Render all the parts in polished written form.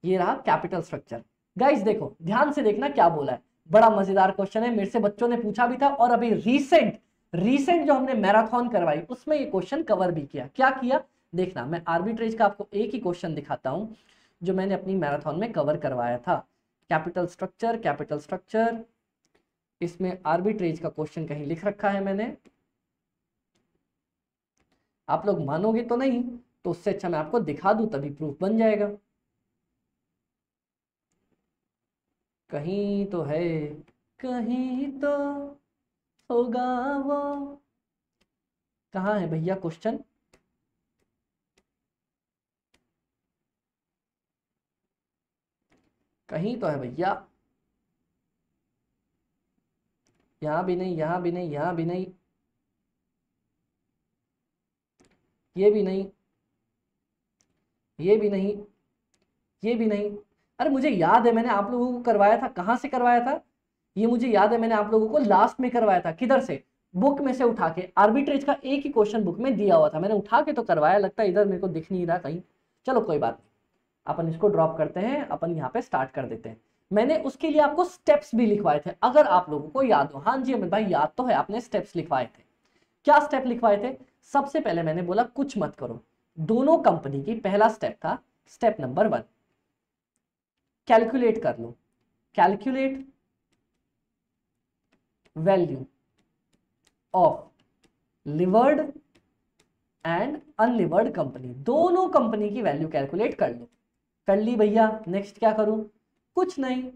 ये रहा capital structure. Guys देखो ध्यान से देखना क्या बोला है, बड़ा मजेदार क्वेश्चन है, मेरे से बच्चों ने पूछा भी था और अभी रीसेंट जो हमने मैराथन करवाई उसमें ये क्वेश्चन कवर भी किया। क्या किया देखना, मैं आर्बिट्रेज का आपको एक ही क्वेश्चन दिखाता हूं जो मैंने अपनी मैराथन में कवर करवाया था। कैपिटल स्ट्रक्चर, इसमें आर्बिट्रेज का क्वेश्चन कहीं लिख रखा है मैंने, आप लोग मानोगे तो नहीं, तो उससे अच्छा मैं आपको दिखा दूं तभी प्रूफ बन जाएगा। कहीं तो है, कहीं तो होगा वो, कहाँ है भैया क्वेश्चन? कहीं तो है भैया, यहां भी नहीं, यहां भी नहीं, यहां भी नहीं, ये भी नहीं, ये भी नहीं, ये भी नहीं। अरे मुझे याद है मैंने आप लोगों को करवाया था, कहां से करवाया था ये मुझे याद है, मैंने आप लोगों को लास्ट में करवाया था। किधर से? बुक में से उठा के। आर्बिट्रेज का एक ही क्वेश्चन बुक में दिया हुआ था, मैंने उठा के तो करवाया, लगता है इधर मेरे को दिख नहीं रहा कहीं। चलो कोई बात नहीं, अपन इसको ड्रॉप करते हैं, अपन यहाँ पे स्टार्ट कर देते हैं। मैंने उसके लिए आपको स्टेप्स भी लिखवाए थे, अगर आप लोगों को याद हो। हाँ जी अमित भाई याद तो है, आपने स्टेप्स लिखवाए थे। क्या स्टेप लिखवाए थे? सबसे पहले मैंने बोला कुछ मत करो, दोनों कंपनी की पहला स्टेप था, स्टेप नंबर 1, कैलकुलेट कर लो। Calculate value of levered and unlevered company, दोनों कंपनी की वैल्यू कैलकुलेट कर लो। कर ली भैया, नेक्स्ट क्या करूं? कुछ नहीं,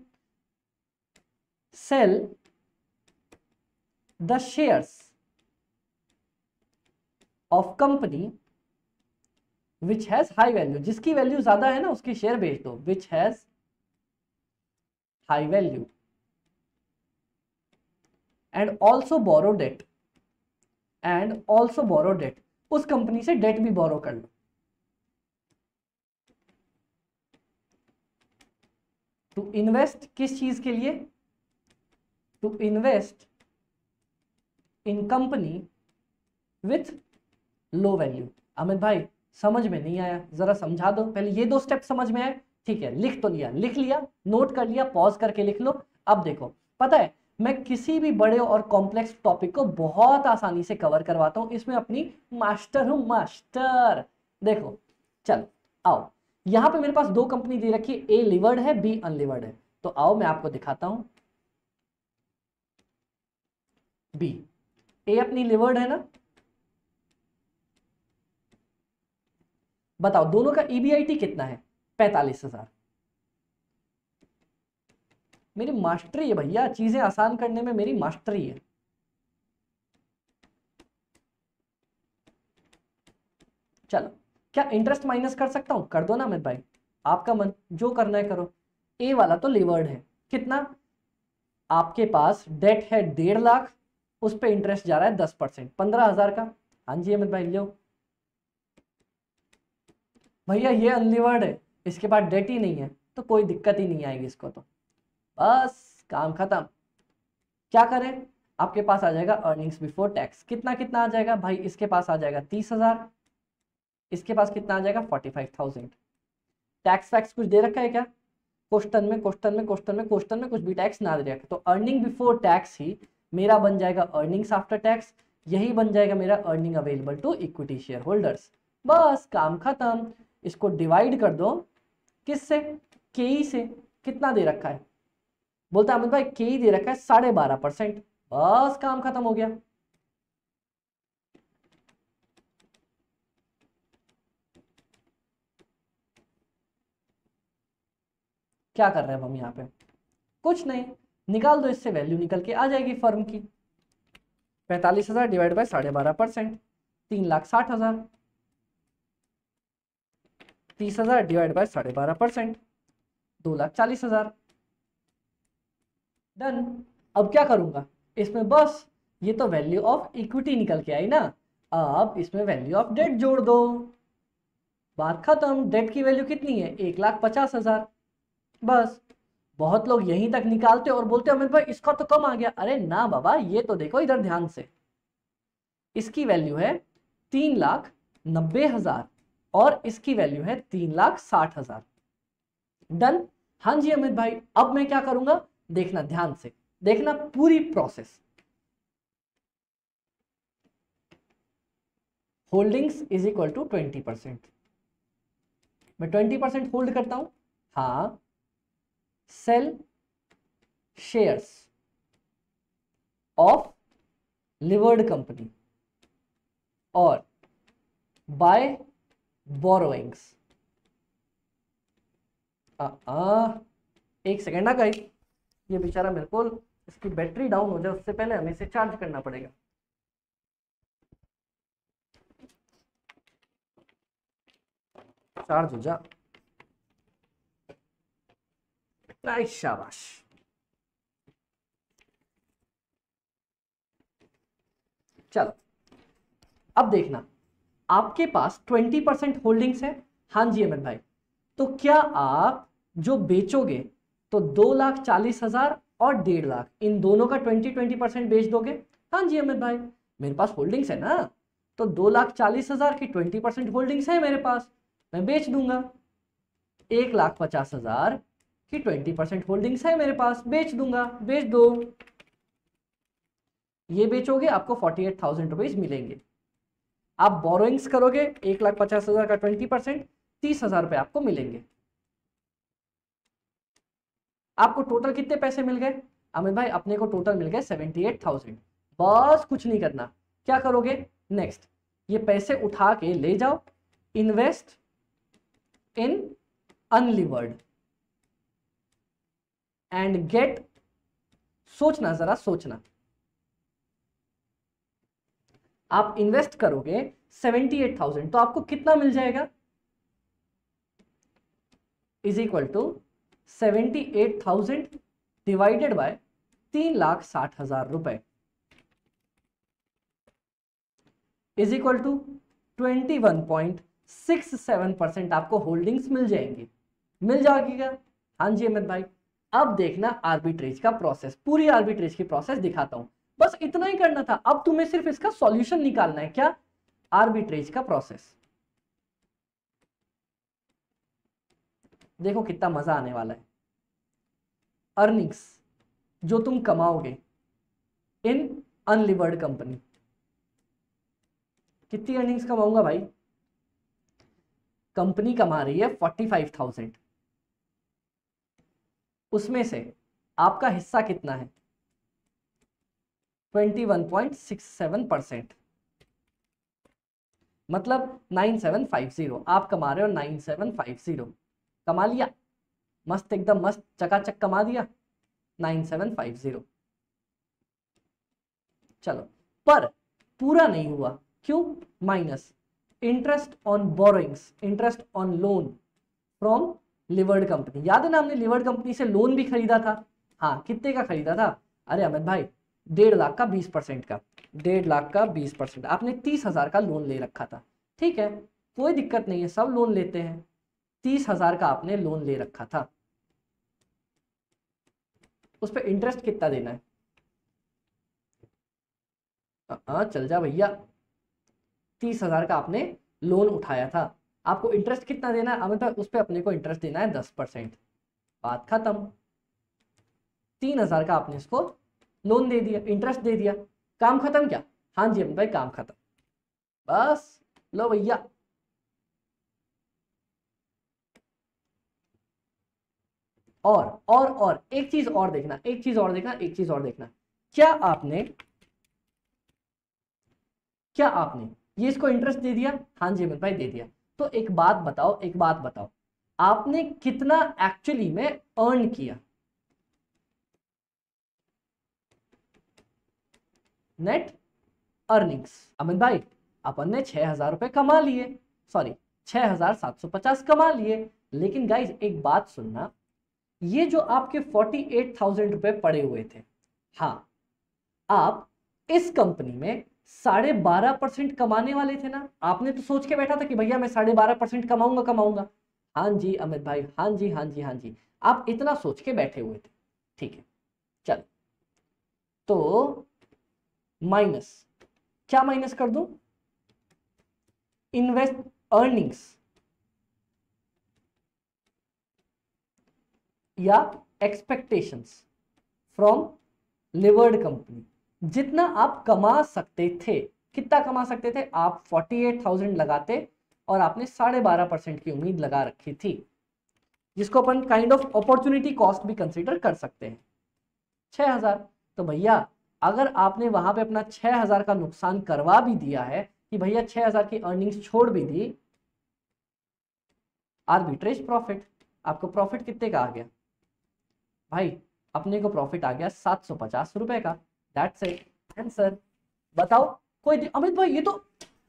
sell the shares of company which has high value, जिसकी वैल्यू ज्यादा है ना उसकी शेयर बेच दो, which has high value and also borrow debt, and also borrow debt, उस कंपनी से डेट भी बोरो कर लो। टू इन्वेस्ट किस चीज के लिए? To invest in company with low value. Amit भाई समझ में नहीं आया, जरा समझा दो, पहले ये 2 स्टेप समझ में आए? ठीक है, लिख तो लिया, लिख लिया, नोट कर लिया, पॉज करके लिख लो। अब देखो, पता है मैं किसी भी बड़े और कॉम्प्लेक्स टॉपिक को बहुत आसानी से कवर करवाता हूं, इसमें अपनी मास्टर हूं, मास्टर। देखो चलो आओ, यहां पे मेरे पास 2 कंपनी दे रखी है, ए लिवर्ड है, बी अनलिवर्ड है, तो आओ मैं आपको दिखाता हूं। बी, ए अपनी लिवर्ड है ना, बताओ दोनों का ईबीआईटी कितना है? 45,000। मेरी मास्टरी है भैया, चीजें आसान करने में मेरी मास्टरी है। चलो, क्या इंटरेस्ट माइनस कर सकता हूं? कर दो ना अमित भाई, आपका मन, जो करना है करो। ए वाला तो लिवर्ड है, कितना? आपके पास डेट है 1.5 लाख, उस पर इंटरेस्ट जा रहा है 10%, 15,000 का। हाँ जी अमित भाई लो भैया, ये अनलिवर्ड है, इसके पास डेट ही नहीं है, तो कोई दिक्कत ही नहीं आएगी इसको, तो बस काम खत्म। क्या करें? आपके पास आ जाएगा अर्निंग्स बिफोर टैक्स, कितना कितना आ जाएगा भाई? इसके पास आ जाएगा 30,000, इसके पास कितना आ जाएगा 45,000। टैक्स वैक्स कुछ दे रखा है क्या क्वेश्चन में कुछ भी टैक्स ना दे रखा, तो अर्निंग बिफोर टैक्स ही मेरा बन जाएगा अर्निंग्स आफ्टर टैक्स, यही बन जाएगा मेरा earning available to equity shareholders. बस काम खत्म। इसको डिवाइड कर दो किससे? के से। कितना दे रखा है? बोलता है अमित भाई के दे रखा है 12.5%, बस काम खत्म हो गया। क्या कर रहे हैं हम यहाँ पे? कुछ नहीं, निकाल दो इससे, वैल्यू निकल के आ जाएगी फर्म की। 45,000 divide by 12.5%, 3,60,000। 30,000 divide by 12.5%, 2,40,000। Done. अब क्या करूंगा इसमें? बस ये तो वैल्यू ऑफ इक्विटी निकल के आई ना, अब इसमें वैल्यू ऑफ डेट जोड़ दो, बात खत्म। डेट की वैल्यू कितनी है? 1,50,000। बस, बहुत लोग यहीं तक निकालते और बोलते अमित भाई इसका तो कम आ गया। अरे ना बाबा, ये तो देखो इधर ध्यान से, इसकी वैल्यू है 3,90,000 और इसकी वैल्यू है 3,60,000। डन। हाँ जी अमित भाई, अब मैं क्या करूंगा, देखना ध्यान से, देखना पूरी process. Holdings is equal to 20%, मैं 20% होल्ड करता हूं, हाँ, sell shares of levered company और बाय बोरोइंग्स। एक सेकेंड ना गाइस, ये बेचारा मेरे को इसकी बैटरी डाउन हो जाए उससे पहले हमें इसे चार्ज करना पड़ेगा। चार्ज हो जा, नाइस, शाबाश। चलो अब देखना, आपके पास 20% होल्डिंग्स है, हाँ जी अमित भाई, तो क्या आप जो बेचोगे तो 2,40,000 और 1.5 लाख, इन दोनों का 20% बेच दोगे? हाँ जी अमित भाई, मेरे पास होल्डिंग्स है ना, तो 2,40,000 की 20% होल्डिंग्स है मेरे पास, मैं बेच दूंगा। 1,50,000 की 20% होल्डिंग्स है मेरे पास, बेच दूंगा, बेच दो। ये बेचोगे आपको 48,000 रुपीज मिलेंगे। आप बोरोइंग्स करोगे 1,50,000 का 20%, 30,000 रुपए आपको मिलेंगे। आपको टोटल कितने पैसे मिल गए अमित भाई? अपने को टोटल मिल गए 78,000। बस कुछ नहीं करना, क्या करोगे नेक्स्ट, ये पैसे उठा के ले जाओ, invest in unlevered and get, सोचना जरा सोचना, आप इन्वेस्ट करोगे 78,000 तो आपको कितना मिल जाएगा, is equal to 78,000 divided by 3,60,000 रुपए, इज इक्वल टू 21.67% आपको होल्डिंग्स मिल जाएंगी, मिल जाएगा। हाँ जी अमित भाई, अब देखना आर्बिट्रेज का प्रोसेस, पूरी आर्बिट्रेज की प्रोसेस दिखाता हूं, बस इतना ही करना था। अब तुम्हें सिर्फ इसका सॉल्यूशन निकालना है, क्या, आर्बिट्रेज का प्रोसेस। देखो कितना मजा आने वाला है। अर्निंग्स जो तुम कमाओगे इन अनलिवर्ड कंपनी, कितनी अर्निंग्स कमाऊंगा भाई, कंपनी कमा रही है 45,000, उसमें से आपका हिस्सा कितना है, 21.67%, मतलब 9750, आप कमा रहे हो 9750, कमा लिया, मस्त एकदम मस्त चकाचक कमा दिया 9750। चलो, पर पूरा नहीं हुआ, क्यों, minus interest on borrowings, interest on loan from levered company. याद है ना, हमने लिवर्ड कंपनी से लोन भी खरीदा था, हाँ, कितने का खरीदा था, अरे अमित भाई 1.5 लाख का 20% का, 1.5 लाख का 20%, आपने 30,000 का लोन ले रखा था, ठीक है, कोई दिक्कत नहीं है, सब लोन लेते हैं। 30,000 का आपने लोन ले रखा था, उस पर इंटरेस्ट कितना देना है, हाँ चल जा भैया, 30,000 का आपने लोन उठाया था, आपको इंटरेस्ट कितना देना है अमित भाई, उस पर अपने को इंटरेस्ट देना है 10%, बात खत्म। 3,000 का आपने इसको लोन दे दिया, इंटरेस्ट दे दिया, काम खत्म क्या, हाँ जी अमित भाई काम खत्म, बस लो भैया। और एक चीज और देखना, एक चीज और देखना, एक चीज और देखना, क्या आपने, क्या आपने ये इसको इंटरेस्ट दे दिया, हाँ जी अमित भाई दे दिया, तो एक बात बताओ, एक बात बताओ, आपने कितना एक्चुअली में अर्न किया, नेट अर्निंग्स। अमित भाई अपन ने 6,000 रुपए कमा लिए, सॉरी 6,750 कमा लिए, लेकिन गाइज एक बात सुनना, ये जो आपके 48,000 रुपए पड़े हुए थे, हाँ, आप इस कंपनी में 12.5% कमाने वाले थे ना, आपने तो सोच के बैठा था कि भैया मैं 12.5% कमाऊंगा कमाऊंगा, हाँ जी अमित भाई, हाँ जी हाँ जी हाँ जी, आप इतना सोच के बैठे हुए थे, ठीक है, चल, तो माइनस, क्या माइनस कर दूं, इन्वेस्ट अर्निंग्स, या एक्सपेक्टेशंस फ्रॉम लिवर्ड कंपनी, जितना आप कमा सकते थे। कितना कमा सकते थे आप? 48,000 लगाते और आपने 12.5% की उम्मीद लगा रखी थी, जिसको अपन काइंड ऑफ अपॉर्चुनिटी कॉस्ट भी कंसीडर कर सकते हैं। 6,000। तो भैया अगर आपने वहां पे अपना 6,000 का नुकसान करवा भी दिया है कि भैया 6,000 की अर्निंग्स छोड़ भी दी, आर्बिट्रेज प्रॉफिट, आपको प्रॉफिट कितने का आ गया भाई? अपने को प्रॉफिट आ गया 750 रुपए का। That's it answer. बताओ कोई अमित भाई ये तो,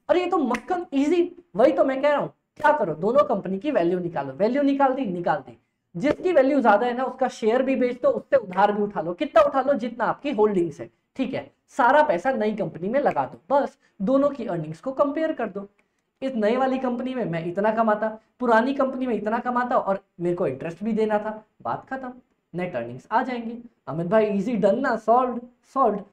अरे ये तो मक्खन इजी। वही तो मैं कह रहा हूं, क्या करो, दोनों कंपनी की वैल्यू निकालो। वैल्यू निकाल दी। जिसकी वैल्यू ज्यादा है ना उसका शेयर भी बेच दो, उससे उधार भी उठा लो। कितना उठा लो? जितना आपकी होल्डिंग्स है, ठीक है। सारा पैसा नई कंपनी में लगा दो, बस दोनों की अर्निंग्स को कंपेयर कर दो। इस नई वाली कंपनी में मैं इतना कमाता, पुरानी कंपनी में इतना कमाता, और मेरे को इंटरेस्ट भी देना था, बात खत्म, नेट अर्निंग्स आ जाएंगी। अमित भाई इजी, डन ना, सॉल्व।